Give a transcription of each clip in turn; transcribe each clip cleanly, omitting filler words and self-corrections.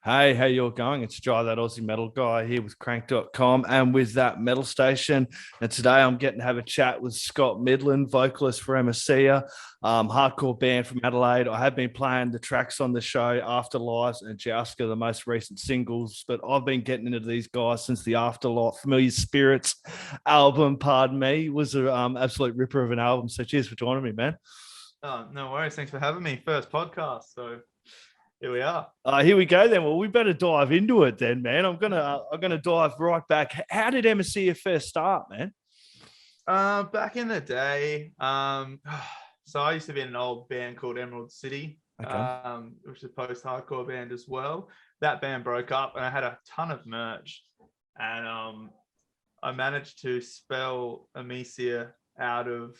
Hey, how you all going? It's Jai, that Aussie metal guy here with crank.com and with that metal station. And today I'm getting to have a chat with Scott Middlin, vocalist for Emecia, hardcore band from Adelaide. I have been playing the tracks on the show, Afterlives and Jouska, the most recent singles, but I've been getting into these guys since the Afterlife Familiar Spirits album, pardon me, was an absolute ripper of an album. So cheers for joining me, man. Oh, no worries. Thanks for having me. First podcast. So here we are. Here we go then. Well, we better dive into it then, man. I'm gonna dive right back. How did Msu First Start, man? Back in the day, so I used to be in an old band called Emerald City, which is a post-hardcore band as well. That band broke up, and I had a ton of merch, and I managed to spell Emecia out of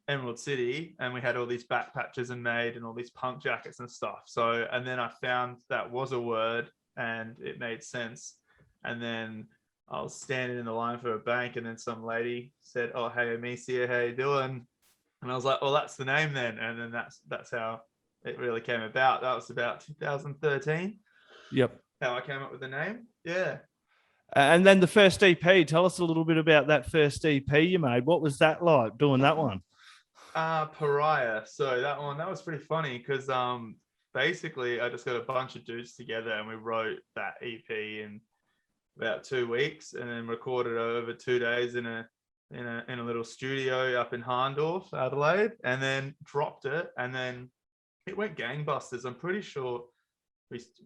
Emerald City, and we had all these back patches and made and all these punk jackets and stuff. So, and then I found that was a word and it made sense. And then I was standing in the line for a bank, and then some lady said, "Oh, hey, Emecia, how you doing?" And I was like, "Well, that's the name then." And then that's how it really came about. That was about 2013. Yep. How I came up with the name. Yeah. And then the first EP. Tell us a little bit about that first EP you made. What was that like doing that one? Pariah. So that was pretty funny because basically I just got a bunch of dudes together and we wrote that EP in about 2 weeks, and then recorded over 2 days in a little studio up in Harndorf, Adelaide, and then dropped it, and then it went gangbusters. I'm pretty sure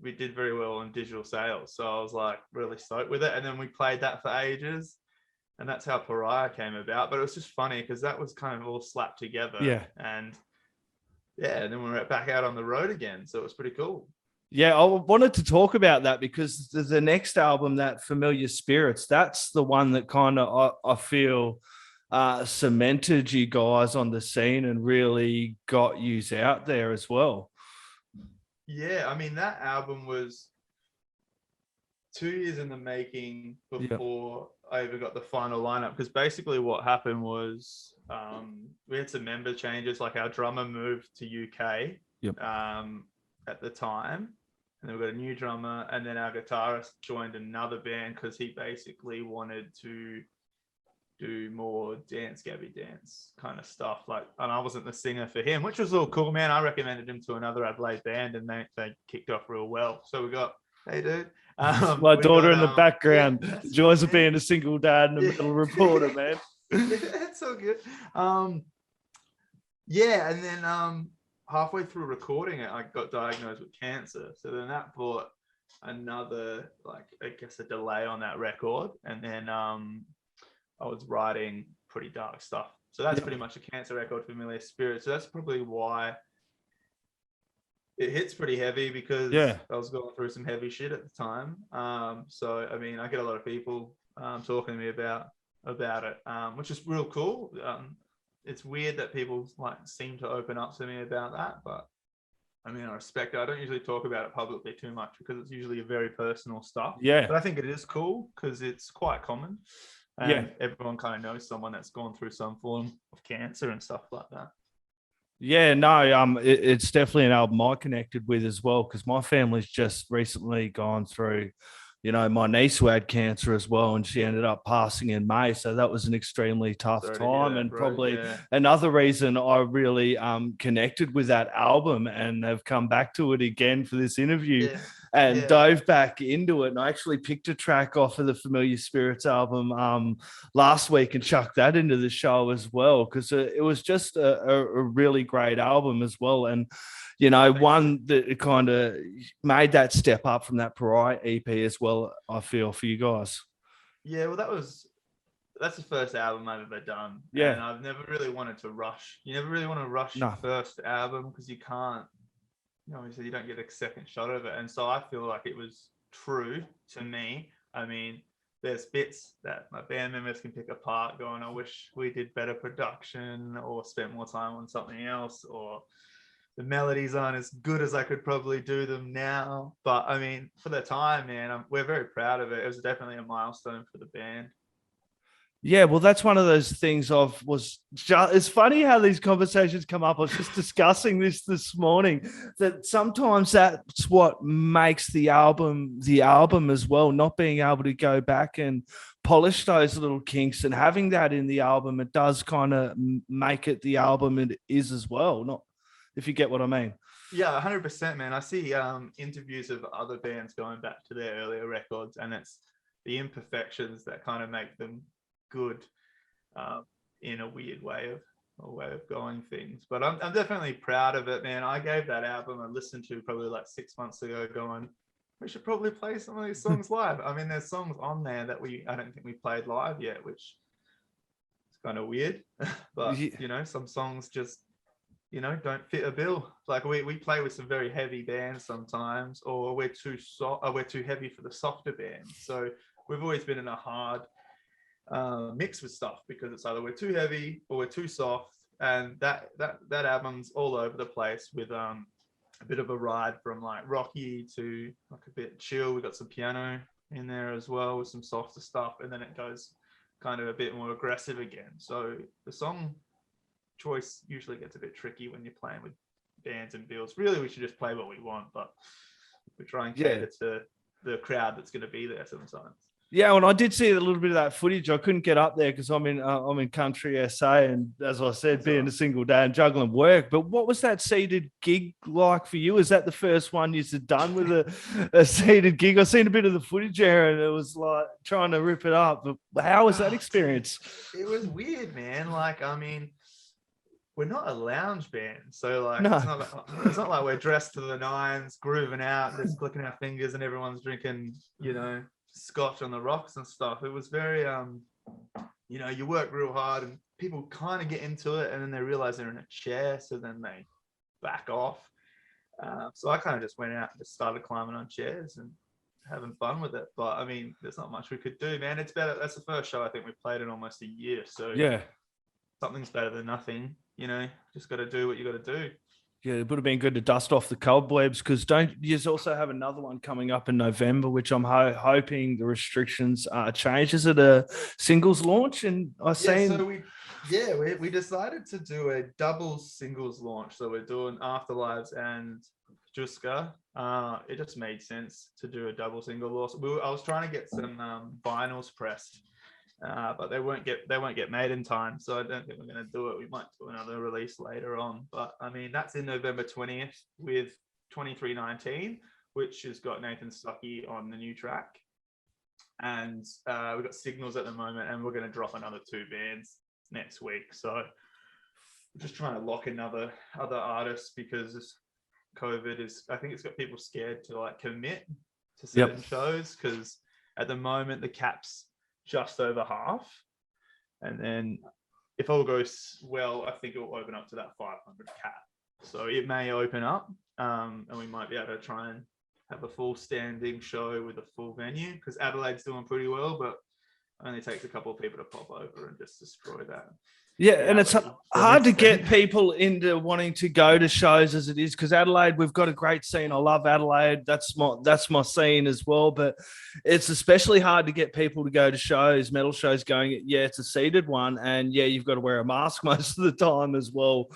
we did very well on digital sales, so I was like really stoked with it. And then we played that for ages, and that's how Pariah came about. But it was just funny because that was kind of all slapped together. Yeah. And then we were back out on the road again. So it was pretty cool. Yeah, I wanted to talk about that because the next album, that Familiar Spirits, that's the one that kind of, I feel, cemented you guys on the scene and really got you out there as well. Yeah, I mean, that album was 2 years in the making before I ever got the final lineup, because basically what happened was we had some member changes. Like our drummer moved to UK at the time, and then we got a new drummer, and then our guitarist joined another band because he basically wanted to do more gabby dance kind of stuff. Like, and I wasn't the singer for him, which was all cool, man. I recommended him to another Adelaide band, and they kicked off real well. So we got, hey dude, my daughter in the background, joys of being a single dad and a metal reporter, man. It's all good. And then halfway through recording it, I got diagnosed with cancer. So then that brought another, like, I guess, a delay on that record. And then I was writing pretty dark stuff. So that's pretty much a cancer record, Familiar Spirit. So that's probably why it hits pretty heavy, because I was going through some heavy shit at the time. So, I mean, I get a lot of people talking to me about it, which is real cool. It's weird that people seem to open up to me about that, but I mean, I respect it. I don't usually talk about it publicly too much because it's usually very personal stuff. Yeah. But I think it is cool because it's quite common. And everyone kind of knows someone that's gone through some form of cancer and stuff like that. Yeah, no, it's definitely an album I connected with as well, because my family's just recently gone through, my niece who had cancer as well, and she ended up passing in May. So that was an extremely tough time, and probably another reason I really connected with that album and have come back to it again for this interview and dove back into it. And I actually picked a track off of the Familiar Spirits album last week and chucked that into the show as well, because it was just a really great album as well. And one that kind of made that step up from that Pariah EP as well, I feel, for you guys. Yeah, well, that's the first album I've ever done. Yeah. And I've never really wanted to rush. You never really want to rush your first album because you can't, obviously you don't get a second shot of it. And so I feel like it was true to me. I mean, there's bits that my band members can pick apart going, I wish we did better production or spent more time on something else, or the melodies aren't as good as I could probably do them now. But I mean, for the time, man, we're very proud of it. It was definitely a milestone for the band. Yeah, well, that's one of those things it's funny how these conversations come up. I was just discussing this morning, that sometimes that's what makes the album as well, not being able to go back and polish those little kinks, and having that in the album, it does kind of make it the album it is as well. Not, if you get what I mean. Yeah, 100%, man. I see interviews of other bands going back to their earlier records, and it's the imperfections that kind of make them good, in a weird way of going things. But I'm definitely proud of it, man. I gave that album a listen to probably like 6 months ago, going, we should probably play some of these songs live. I mean, there's songs on there that I don't think we played live yet, which is kind of weird. But you know, some songs just, you know, don't fit a bill. Like we play with some very heavy bands sometimes, or we're too heavy for the softer bands. So we've always been in a hard mix with stuff, because it's either we're too heavy or we're too soft. And that album's all over the place, with a bit of a ride from like rocky to like a bit chill. We got some piano in there as well with some softer stuff, and then it goes kind of a bit more aggressive again. So the song choice usually gets a bit tricky when you're playing with bands and bills. Really, we should just play what we want, but we try and cater to the crowd that's going to be there sometimes. Yeah, and I did see a little bit of that footage. I couldn't get up there because I'm in country SA, and as I said, being a single dad and juggling work. But what was that seated gig like for you? Is that the first one you've done with a seated gig? I've seen a bit of the footage there, and it was like trying to rip it up. But how was that experience? It was weird, man. Like, I mean, we're not a lounge band, so like no. it's not like we're dressed to the nines, grooving out, just clicking our fingers, and everyone's drinking, you know, scotch on the rocks and stuff. It was very you know, you work real hard and people kind of get into it, and then they realize they're in a chair, so then they back off. So I kind of just went out and just started climbing on chairs and having fun with it. But I mean, there's not much we could do, man. It's better. That's the first show I think we played in almost a year, so yeah, something's better than nothing. You know, just got to do what you got to do. Yeah, it would have been good to dust off the cobwebs, because don't you also have another one coming up in November, which I'm hoping the restrictions change. Is it a singles launch? And we decided to do a double singles launch. So we're doing Afterlives and Jouska. It just made sense to do a double single launch. I was trying to get some vinyls pressed, but they won't get made in time, so I don't think we're going to do it. We might do another release later on, but I mean, that's in November 20th with 2319, which has got Nathan Stuckey on the new track, and we've got Signals at the moment, and we're going to drop another 2 bands next week. So we're just trying to lock in other artists, because this COVID I think it's got people scared to like commit to certain shows, because at the moment the cap's just over half, and then if all goes well, I think it will open up to that 500 cap. So it may open up, and we might be able to try and have a full standing show with a full venue, because Adelaide's doing pretty well, but it only takes a couple of people to pop over and just destroy that. Yeah, and it's hard to get people into wanting to go to shows as it is, because Adelaide, we've got a great scene. I love Adelaide. That's my scene as well. But it's especially hard to get people to go to shows, metal shows, going, yeah, it's a seated one. And yeah, you've got to wear a mask most of the time as well,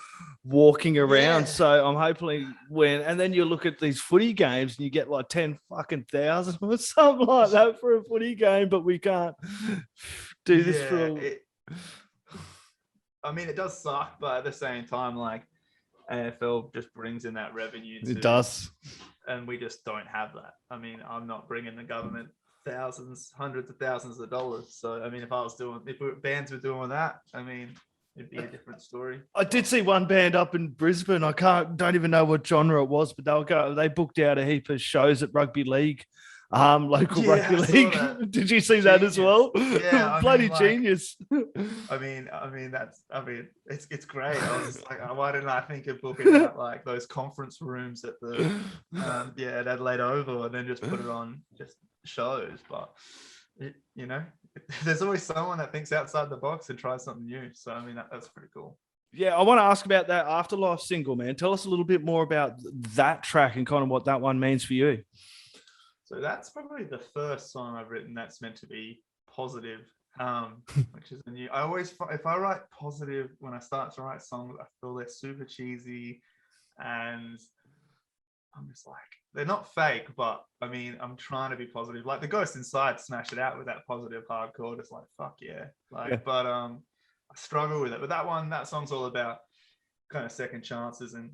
walking around. Yeah. So I'm hoping and then you look at these footy games and you get like 10 fucking thousand or something like that for a footy game, but we can't do this I mean, it does suck, but at the same time, like, AFL just brings in that revenue. It does. And we just don't have that. I mean, I'm not bringing the government hundreds of thousands of dollars. So, I mean, if bands were doing that, I mean, it'd be a different story. I did see one band up in Brisbane. Don't even know what genre it was, but they booked out a heap of shows at rugby league. Local rugby league. Did you see that as well? Yeah, bloody genius. I mean, it's great. I was just like, why didn't I think of booking out like those conference rooms at the at Adelaide Oval, and then just put it on just shows? But you know, there's always someone that thinks outside the box and tries something new. So I mean, that's pretty cool. Yeah, I want to ask about that Afterlife single, man. Tell us a little bit more about that track and kind of what that one means for you. So that's probably the first song I've written that's meant to be positive, which is a new. I always, if I write positive when I start to write songs, I feel they're super cheesy, and I'm just like, they're not fake, but I mean, I'm trying to be positive. Like the Ghost Inside, smash it out with that positive hardcore. Just like fuck yeah, like. Yeah. But I struggle with it. But that song's all about kind of second chances and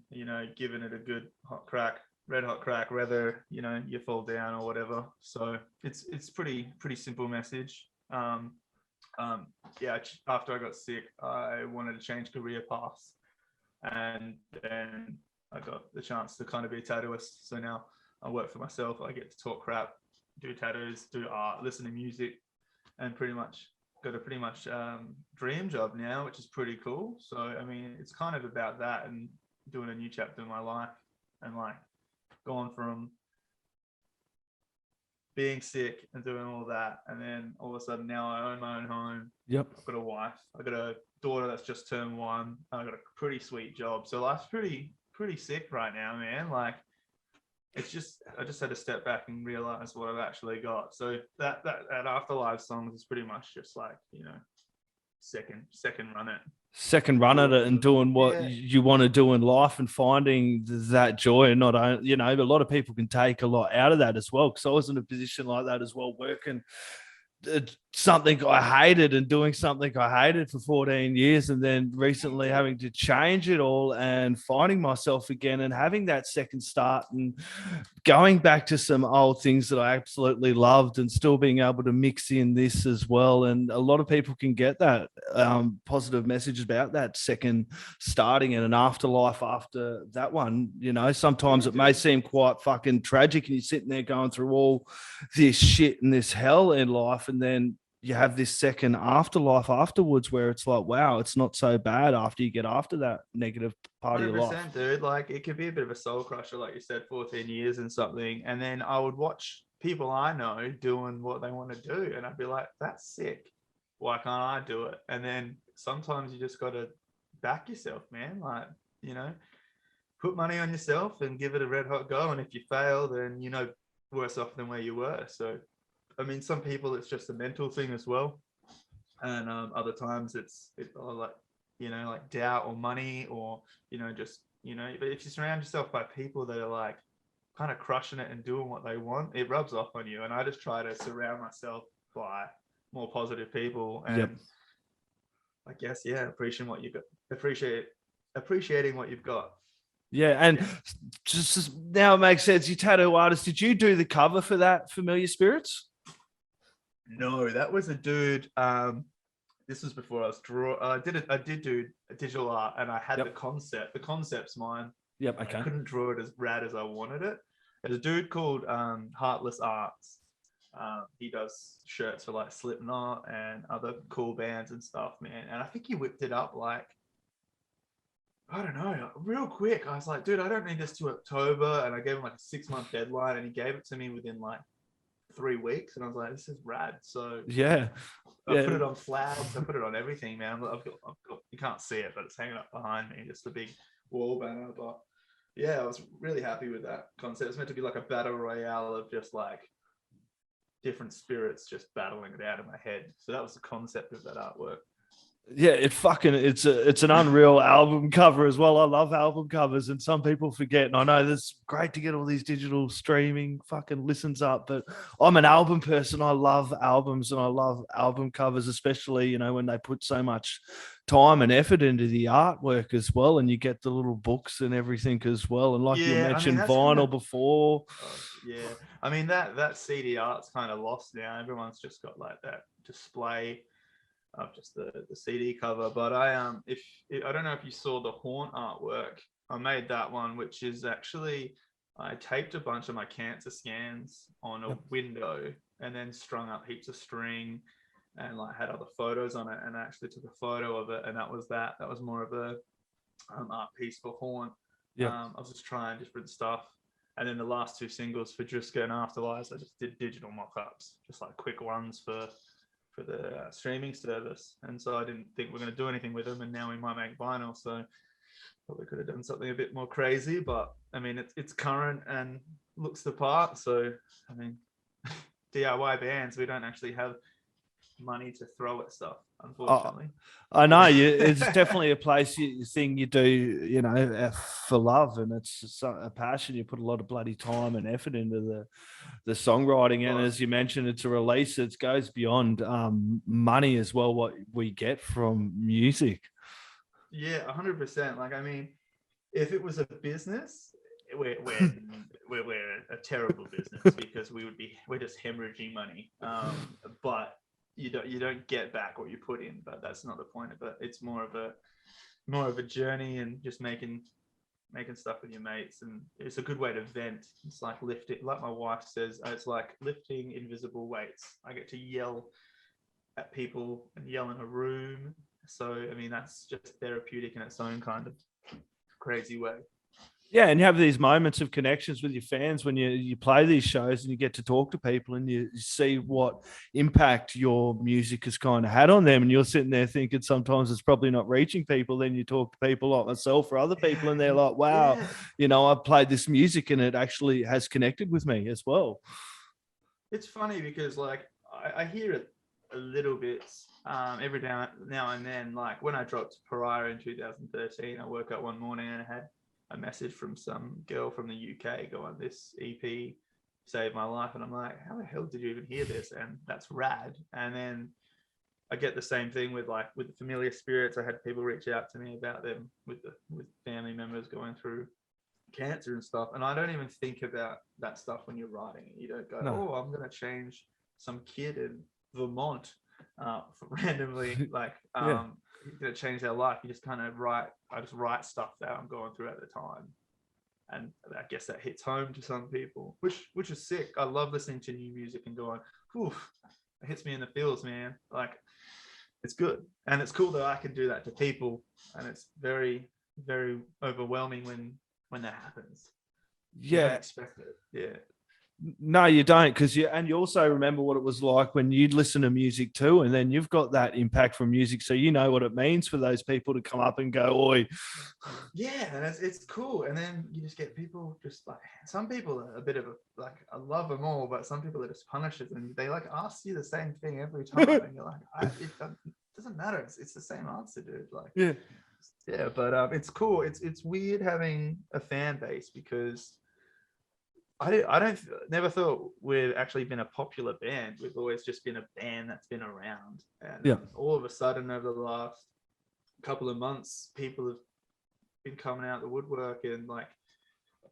giving it a good red hot crack, whether you fall down or whatever. So it's pretty simple message. Yeah, after I got sick, I wanted to change career paths, and then I got the chance to kind of be a tattooist. So now I work for myself. I get to talk crap, do tattoos, do art, listen to music, and got a dream job now, which is pretty cool. So I mean, it's kind of about that and doing a new chapter in my life, and like going from being sick and doing all that, and then all of a sudden now I own my own home. Yep. I've got a wife. I've got a daughter that's just turned 1. And I've got a pretty sweet job. So life's pretty sick right now, man. Like I just had to step back and realize what I've actually got. So that Afterlife songs is pretty much just like, second run it. Second run at it and doing what you want to do in life and finding that joy. And not only, a lot of people can take a lot out of that as well. Because I was in a position like that as well, working something I hated and doing something I hated for 14 years, and then recently having to change it all and finding myself again and having that second start and going back to some old things that I absolutely loved and still being able to mix in this as well. And a lot of people can get that positive message about that second starting and an afterlife after that one. Sometimes it may seem quite fucking tragic and you're sitting there going through all this shit and this hell in life, and then you have this second afterlife afterwards where it's like, wow, it's not so bad after you get after that negative part of your life. Dude, like it could be a bit of a soul crusher, like you said, 14 years and something, and then I would watch people I know doing what they want to do, and I'd be like, that's sick, why can't I do it? And then sometimes you just got to back yourself, man. Like, put money on yourself and give it a red hot go, and if you fail, then worse off than where you were. So I mean, some people it's just a mental thing as well, and other times it's like doubt or money or just But if you surround yourself by people that are like kind of crushing it and doing what they want, it rubs off on you. And I just try to surround myself by more positive people, and I guess appreciating what you've got. Yeah, and just now it makes sense. You tattoo artist. Did you do the cover for that Familiar Spirits? No, that was a dude. This was before I was I did do a digital art, and I had the concept. The concept's mine. Yep. Okay. I couldn't draw it as rad as I wanted it. There's a dude called Heartless Arts. He does shirts for like Slipknot and other cool bands and stuff, man. And I think he whipped it up like, I don't know, real quick. I was like, dude, I don't need this till October. And I gave him like a 6-month deadline, and he gave it to me within like 3 weeks. And I was like, this is rad. So I put it on flags. I put it on everything, man. I've got, you can't see it, but it's hanging up behind me, just a big wall banner. But yeah, I was really happy with that concept. It's meant to be like a battle royale of just like different spirits just battling it out in my head. So that was the concept of that artwork. Yeah, it's an unreal album cover as well. I love album covers, and some people forget. And I know it's great to get all these digital streaming fucking listens up, but I'm an album person. I love albums and I love album covers, especially when they put so much time and effort into the artwork as well, and you get the little books and everything as well. And like you mentioned, vinyl before. I mean that CD art's kind of lost now. Everyone's just got like that display of just the CD cover. But I don't know if you saw the Haunt artwork. I made that one, which is actually, I taped a bunch of my cancer scans on a window and then strung up heaps of string and like had other photos on it, and I actually took a photo of it, and that was more of a art piece for Haunt. I was just trying different stuff. And then the last 2 singles for Jouska and Afterlives, I just did digital mock-ups, just like quick ones for the streaming service. And so I didn't think we're going to do anything with them, and now we might make vinyl, so probably could have done something a bit more crazy. But I mean, it's current and looks the part. So I mean, DIY bands, we don't actually have money to throw at stuff, unfortunately. I know it's definitely a place thing you do, you know, for love, and it's a passion. You put a lot of bloody time and effort into the songwriting, and as you mentioned, it's a release. It goes beyond money as well. What we get from music. Yeah, 100%. Like, I mean, if it was a business, we're a terrible business because we're just hemorrhaging money. But you don't get back what you put in. But that's not the point of it. It's more of a journey and just making stuff with your mates, and it's a good way to vent. It's like lifting, like my wife says, it's like lifting invisible weights. I get to yell at people and yell in a room. So I mean, that's just therapeutic in its own kind of crazy way. Yeah, and you have these moments of connections with your fans when you play these shows and you get to talk to people and you see what impact your music has kind of had on them. And you're sitting there thinking sometimes it's probably not reaching people. Then you talk to people like myself or other people and they're like, wow, you know, I played this music and it actually has connected with me as well. It's funny because like I hear it a little bit every now and then. Like when I dropped Pariah in 2013, I woke up one morning and I had a message from some girl from the UK going, "This EP saved my life," and I'm like, "How the hell did you even hear this?" And that's rad. And then I get the same thing with the Familiar Spirits. I had people reach out to me about them with family members going through cancer and stuff, and I don't even think about that stuff when you're writing it. You don't go, No. "Oh, I'm gonna change some kid in Vermont randomly," like gonna change their life. You just kind of write. I just write stuff that I'm going through at the time, and I guess that hits home to some people, which is sick. I love listening to new music and going, "Oof, it hits me in the feels, man." Like it's good, and it's cool that I can do that to people, and it's very, very overwhelming when that happens. You don't expect it. Yeah. No, you don't, because you also remember what it was like when you'd listen to music too, and then you've got that impact from music, so you know what it means for those people to come up and go, "Oi." Yeah, and it's cool, and then you just get people just like, some people are a bit of like, I love them all, but some people are just punishers, and they like ask you the same thing every time, and you're like, it doesn't matter, it's the same answer, dude. Like, yeah, but it's cool. It's weird having a fan base because I never thought we'd actually been a popular band. We've always just been a band that's been around. And all of a sudden, over the last couple of months, people have been coming out the woodwork, and like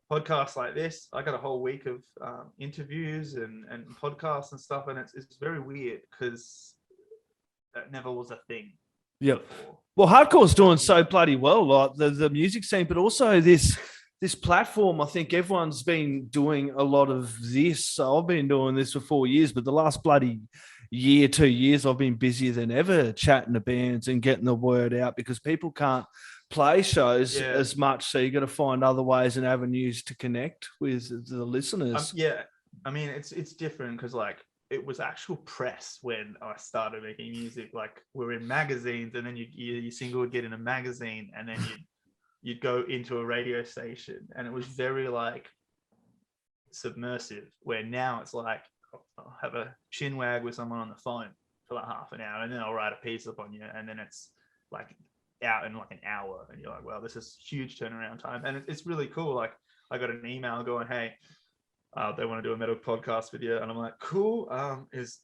podcasts like this. I got a whole week of interviews and podcasts and stuff, and it's very weird because that never was a thing. Yeah. Well, hardcore's doing so bloody well, like the music scene, but also this platform. I think everyone's been doing a lot of this. So I've been doing this for 4 years, but the last bloody year, 2 years, I've been busier than ever chatting to bands and getting the word out because people can't play shows as much. So you got to find other ways and avenues to connect with the listeners. I mean, it's different because like it was actual press when I started making music. Like we're in magazines, and then your single would get in a magazine, and then you'd go into a radio station, and it was very like submersive, where now it's like I'll have a chin wag with someone on the phone for like half an hour, and then I'll write a piece up on you, and then it's like out in like an hour, and you're like, well, this is huge turnaround time. And it's really cool. Like I got an email going, "Hey, they want to do a metal podcast with you," and I'm like, cool. Is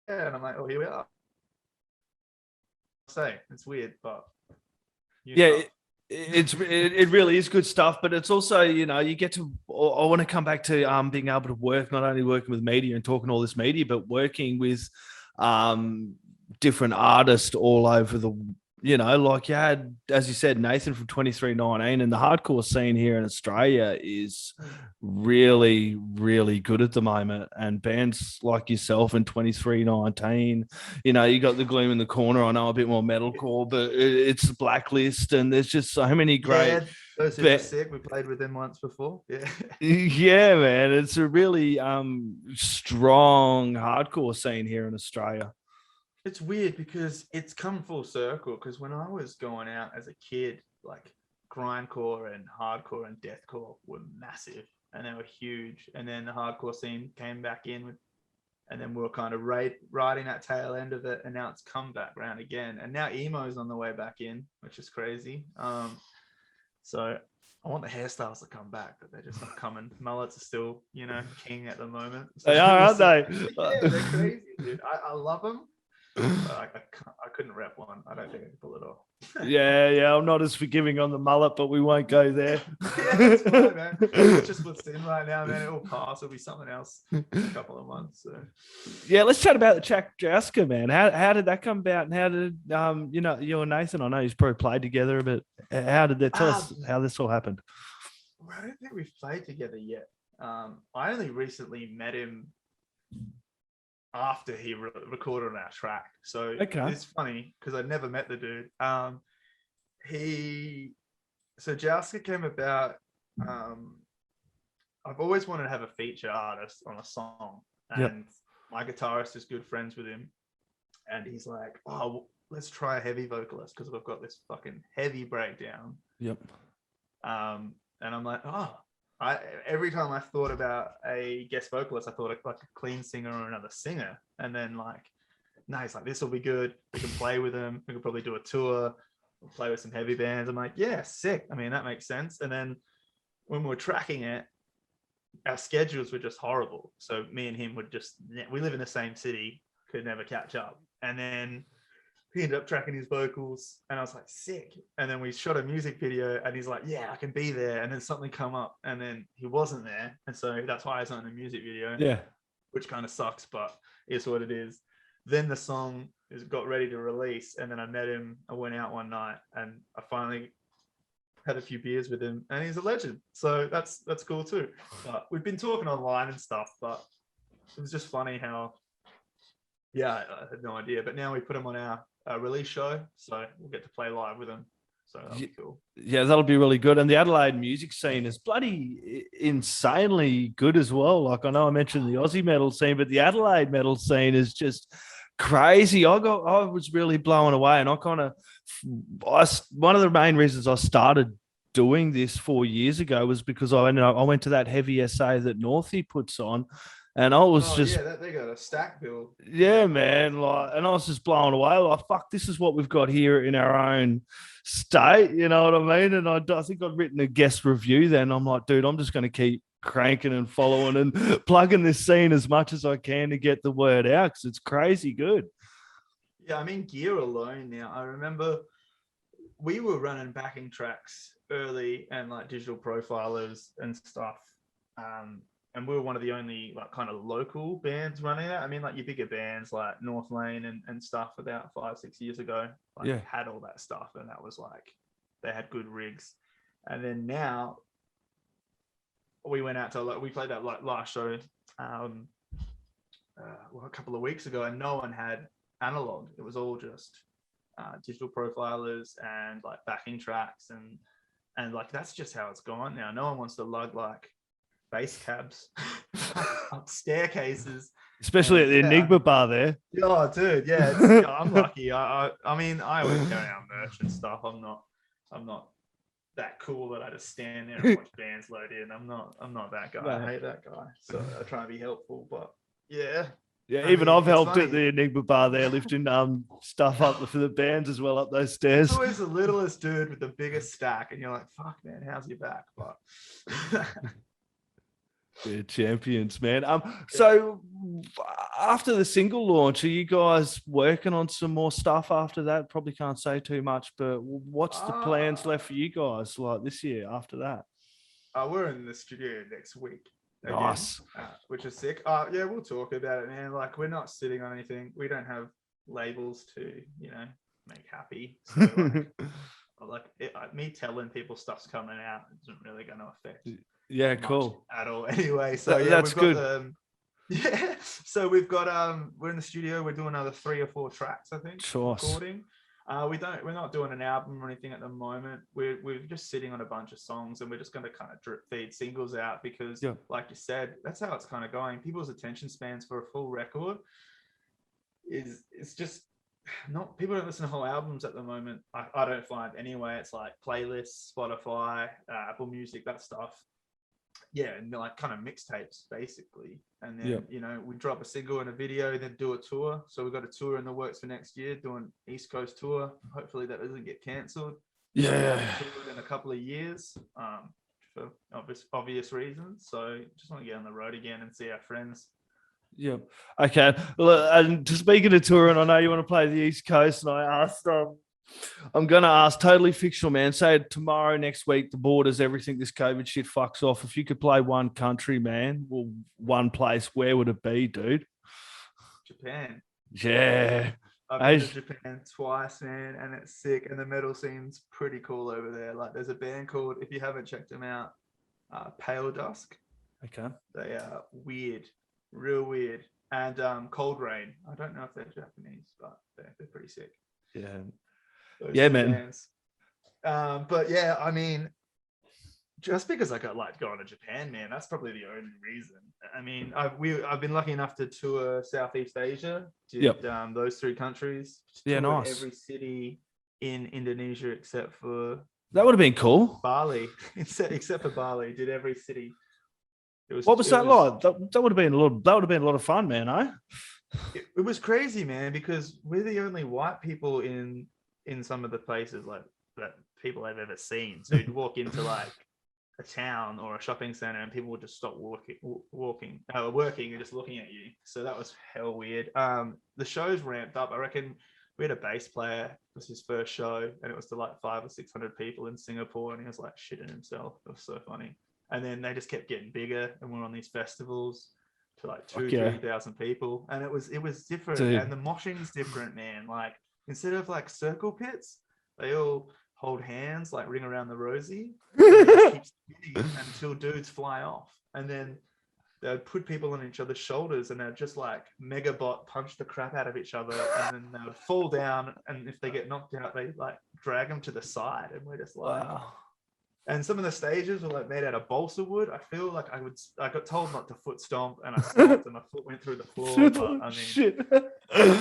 and I'm like, oh, here we are. Say it's weird, but it really is good stuff. But it's also, you know, you get to, I want to come back to being able to work, not only working with media and talking all this media, but working with different artists all over the, you know, like you had, as you said, Nathan from 2319, and the hardcore scene here in Australia is really, really good at the moment. And bands like yourself in 2319, you know, you got the Gloom in the Corner. I know a bit more metalcore, but it's Blacklist, and there's just so many great. Those are sick. We played with them once before. Yeah, man, it's a really strong hardcore scene here in Australia. It's weird because it's come full circle, because when I was going out as a kid, like grindcore and hardcore and deathcore were massive. and they were huge. And then the hardcore scene came back in with, and then we were kind of riding that tail end of it, and now it's come back round again. And now emo's on the way back in, which is crazy. So I want the hairstyles to come back, but they're just not coming. Mullets are still, king at the moment. So They are, aren't they? Yeah, they're crazy, dude. I love them. But I couldn't rep one. I don't think I could pull it off. Yeah. I'm not as forgiving on the mullet, but we won't go there. Yeah, that's fine, man. It's just what's in right now, man. It will pass. It'll be something else in a couple of months. So. Yeah, let's chat about the Jouska, man. How did that come about, and how did you and Nathan? I know you've probably played together, but how did that tell us how this all happened? Well, I don't think we've played together yet. I only recently met him after he recorded on our track. So It's funny because I never met the dude. So Jouska came about. I've always wanted to have a feature artist on a song, and my guitarist is good friends with him, and he's like, "Oh, let's try a heavy vocalist because we've got this fucking heavy breakdown." Yep. And I'm like, every time I thought about a guest vocalist, I thought like a clean singer or another singer, and then he's like, "This will be good. We can play with him. We could probably do a tour. We'll play with some heavy bands." I'm like, "Yeah, sick." I mean, that makes sense. And then when we were tracking it, our schedules were just horrible. So me and him we live in the same city, could never catch up. And then he ended up tracking his vocals, and I was like, sick. And then we shot a music video, and he's like, "Yeah, I can be there." And then something come up, and then he wasn't there. And so that's why he's not in the music video. Yeah. Which kind of sucks, but it's what it is. Then the song got ready to release, and then I met him. I went out one night, and I finally had a few beers with him, and he's a legend. So that's cool too. But we've been talking online and stuff, but it was just funny how, I had no idea. But now we put him on our release show, so we'll get to play live with him. So that'll be cool. Yeah, that'll be really good. And the Adelaide music scene is bloody insanely good as well. Like, I know I mentioned the Aussie metal scene, but the Adelaide metal scene is just crazy. I was really blown away, and one of the main reasons I started doing this 4 years ago was because I went to that heavy essay that Northie puts on, and I was they got a stack bill. Yeah, man. And I was just blown away. Like, fuck, this is what we've got here in our own state. You know what I mean? And I think I'd written a guest review then. I'm like, dude, I'm just going to keep cranking and following and plugging this scene as much as I can to get the word out, because it's crazy good. Yeah, I mean, gear alone now. I remember we were running backing tracks early and digital profilers and stuff. And we were one of the only kind of local bands running it. I mean, your bigger bands like North Lane and stuff about 5-6 years ago had all that stuff, and that was they had good rigs. And then now we went out to we played that last show a couple of weeks ago, and no one had analog. It was all just digital profilers and backing tracks, and that's just how it's gone now. No one wants to lug bass cabs up staircases, especially at the Enigma bar there. Oh, dude, yeah, I'm lucky. I mean, I always carry out merch and stuff. I'm not that cool that I just stand there and watch bands load in. I'm not that guy. I hate that guy. So I try and be helpful, but yeah. Yeah, I've helped at the Enigma bar there, lifting stuff up for the bands as well up those stairs. It's always the littlest dude with the biggest stack, and you're like, fuck, man, how's your back? But they're champions, man. So after the single launch, are you guys working on some more stuff after that? Probably can't say too much, but what's the plans left for you guys this year after that? We're in the studio next week. Again, nice. Which is sick. Yeah, we'll talk about it, man. We're not sitting on anything. We don't have labels to, make happy. So, me telling people stuff's coming out isn't really going to affect. Yeah, cool. At all. Anyway, so that's good. So we've got we're in the studio. We're doing another 3 or 4 tracks, I think. Sure. Recording. We're not doing an album or anything at the moment. We're just sitting on a bunch of songs, and we're just going to kind of drip feed singles out because, like you said, that's how it's kind of going. People's attention spans for a full record it's just not. People don't listen to whole albums at the moment. I don't find anyway. It's playlists, Spotify, Apple Music, that stuff. yeah, and like kind of mixtapes basically. And then, you know, we drop a single and a video, then do a tour. So we've got a tour in the works for next year, doing East Coast tour. Hopefully that doesn't get cancelled. Yeah. In a couple of years, for obvious reasons. So just want to get on the road again and see our friends. Yeah. Okay. Well, and speaking of touring, I know you want to play the East Coast, and I asked, I'm going to ask, totally fictional, man. Say tomorrow, next week, the borders, everything, this COVID shit fucks off. If you could play one country, man, or one place, where would it be, dude? Japan. Yeah. I've been to Japan twice, man, and it's sick. And the metal scene's pretty cool over there. Like, there's a band called, if you haven't checked them out, Pale Dusk. Okay. They are weird, real weird. And Cold Rain. I don't know if they're Japanese, but they're pretty sick. Yeah. Those yeah, man. bands. But yeah, I mean, just because I got like going to Japan, man, that's probably the only reason. I mean, I've been lucky enough to tour Southeast Asia. Did those 3 countries. Yeah, nice. Every city in Indonesia except for that would have been cool. Bali, except for Bali, did every city. What was that like? That would have been a lot. That would have been a lot of fun, man. It was crazy, man, because we're the only white people in some of the places like that people have ever seen. So you'd walk into like a town or a shopping center and people would just stop working and just looking at you. So that was hell weird. The shows ramped up. I reckon we had a bass player. It was his first show and it was to like 500 or 600 people in Singapore, and he was like shitting himself. It was so funny. And then they just kept getting bigger, and we're on these festivals to like 2,000-3,000 people, and it was different. Dude. And the moshing's different, man. Like, instead of like circle pits, they all hold hands, like ring around the rosy, and they just keep spinning until dudes fly off. And then they'd put people on each other's shoulders and they'd just like megabot punch the crap out of each other, and then they would fall down, and if they get knocked out, they like drag them to the side, and we're just like, wow. And some of the stages were like made out of balsa wood. I feel like I got told not to foot stomp, and I stomped and my foot went through the floor. But, I mean, shit.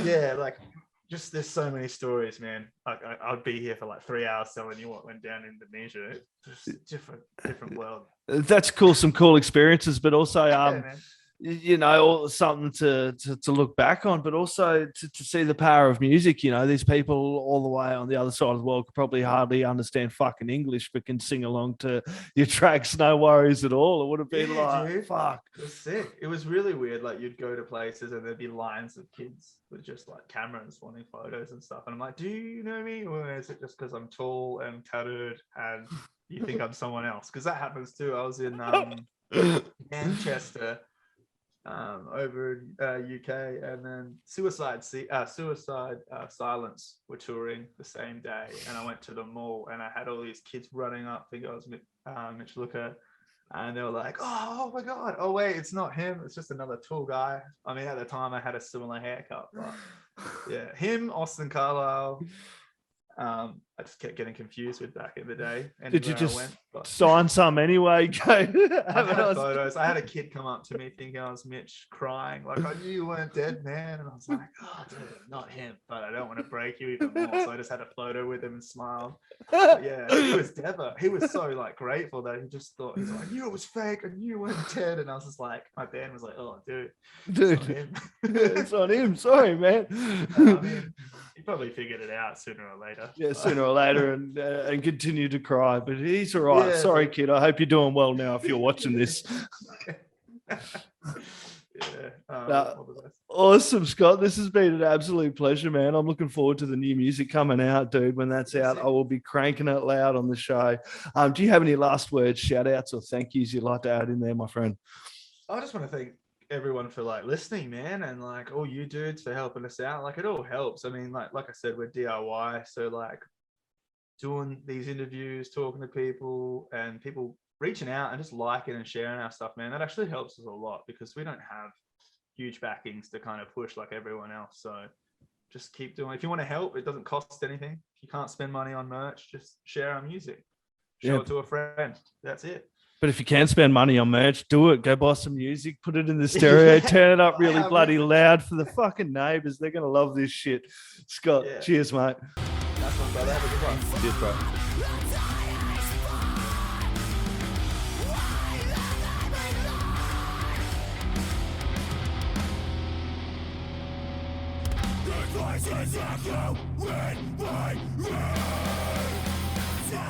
Yeah, like just there's so many stories, man. Like I'd be here for like 3 hours telling you what went down in Indonesia. It's just different world. That's cool. Some cool experiences, but also you know, something to look back on, but also to see the power of music. You know, these people all the way on the other side of the world could probably hardly understand fucking English, but can sing along to your tracks, no worries at all. It would have been dude, fuck. It was sick. It was really weird. Like, you'd go to places and there'd be lines of kids with just like cameras wanting photos and stuff. And I'm like, do you know me? Or is it just because I'm tall and tattooed and you think I'm someone else? Because that happens too. I was in Manchester, over UK, and then Suicide Silence were touring the same day, and I went to the mall and I had all these kids running up thinking I was Mitch Looker, and they were like, oh my god, oh wait, it's not him, it's just another tall guy. I mean, at the time I had a similar haircut, but yeah, him, Austin Carlisle. I just kept getting confused with back in the day. And did you just sign some anyway? I had photos. I had a kid come up to me thinking I was Mitch, crying like, I knew you weren't dead, man. And I was like, oh, dude, not him, but I don't want to break you even more. So I just had a photo with him and smiled. But yeah, it was Dever. He was so like grateful that he just thought, he's like, I knew it was fake. I knew you weren't dead. And I was just like, my band was like, oh, dude, it's on him. Sorry, man. I mean, he probably figured it out sooner or later. Yeah, sooner or later, and continue to cry. But he's all right. Yeah, sorry, kid. I hope you're doing well now if you're watching this. Awesome, Scott. This has been an absolute pleasure, man. I'm looking forward to the new music coming out, dude. When that's out, I will be cranking it loud on the show. Do you have any last words, shout outs, or thank yous you'd like to add in there, my friend? I just want to thank everyone for like listening, man, and like all you dudes for helping us out. Like, it all helps. I mean, like I said, we're DIY, so like doing these interviews, talking to people, and people reaching out and just liking and sharing our stuff, man, that actually helps us a lot, because we don't have huge backings to kind of push like everyone else. So just keep doing it. If you want to help, it doesn't cost anything. If you can't spend money on merch, just share our music, show it to a friend. That's it. But if you can spend money on merch, do it. Go buy some music, put it in the stereo, turn it up really bloody loud for the fucking neighbors. They're going to love this shit. Scott, cheers, mate. That's one, brother. Have a good one. Cheers, bro. This is a you win,